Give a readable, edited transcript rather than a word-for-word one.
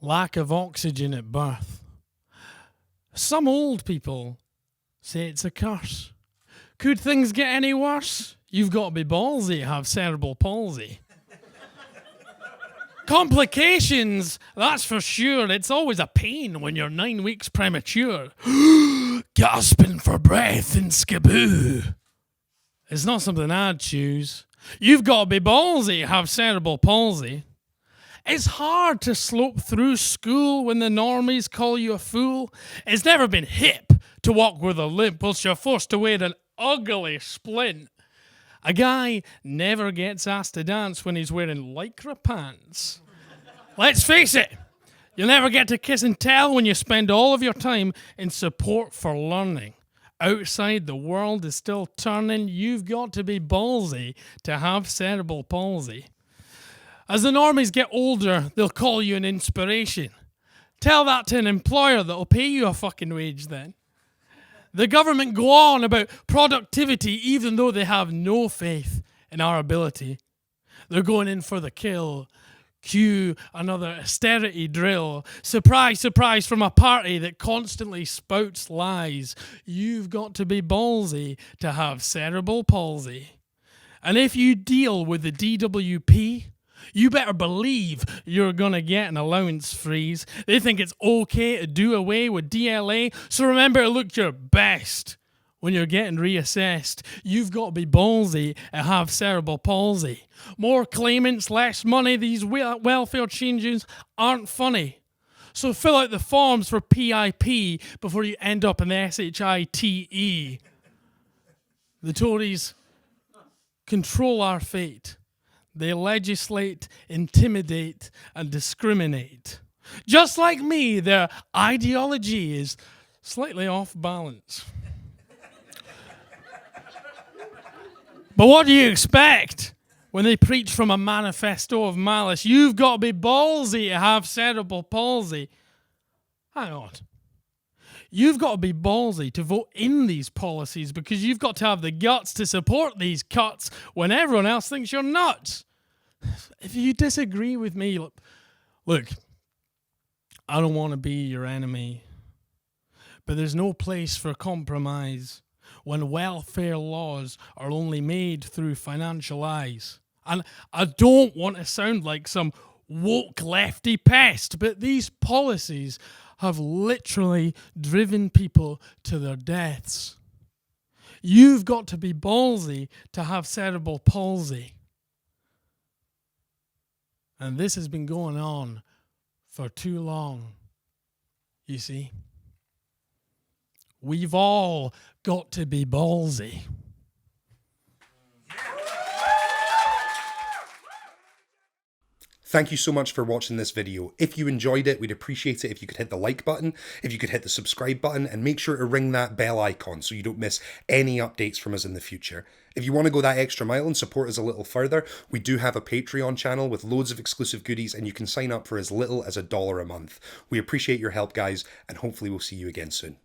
lack of oxygen at birth. Some old people say it's a curse. Could things get any worse? You've got to be ballsy to have cerebral palsy. Complications, that's for sure. It's always a pain when you're 9 weeks premature. Gasping for breath and skaboo. It's not something I'd choose. You've got to be ballsy to have cerebral palsy. It's hard to slope through school when the normies call you a fool. It's never been hip to walk with a limp whilst you're forced to wear an ugly splint. A guy never gets asked to dance when he's wearing lycra pants. Let's face it, you'll never get to kiss and tell when you spend all of your time in support for learning. Outside, the world is still turning. You've got to be ballsy to have cerebral palsy. As the normies get older, they'll call you an inspiration. Tell that to an employer that'll pay you a fucking wage then. The government go on about productivity even though they have no faith in our ability. They're going in for the kill. Cue another austerity drill. Surprise, surprise from a party that constantly spouts lies. You've got to be ballsy to have cerebral palsy. And if you deal with the DWP, you better believe you're going to get an allowance freeze. They think it's okay to do away with DLA, so remember to look your best when you're getting reassessed. You've got to be ballsy and have cerebral palsy. More claimants, less money. These welfare changes aren't funny. So fill out the forms for PIP before you end up in the SHITE. The Tories control our fate. They legislate, intimidate, and discriminate. Just like me, their ideology is slightly off balance. But what do you expect when they preach from a manifesto of malice? You've got to be ballsy to have cerebral palsy. Hang on. You've got to be ballsy to vote in these policies because you've got to have the guts to support these cuts when everyone else thinks you're nuts. If you disagree with me, look, I don't want to be your enemy, but there's no place for compromise when welfare laws are only made through financial eyes. And I don't want to sound like some woke lefty pest, but these policies have literally driven people to their deaths. You've got to be ballsy to have cerebral palsy. And this has been going on for too long, you see. We've all got to be ballsy. Thank you so much for watching this video. If you enjoyed it, we'd appreciate it if you could hit the like button, if you could hit the subscribe button, and make sure to ring that bell icon so you don't miss any updates from us in the future. If you want to go that extra mile and support us a little further, we do have a Patreon channel with loads of exclusive goodies, and you can sign up for as little as $1 a month. We appreciate your help, guys, and hopefully we'll see you again soon.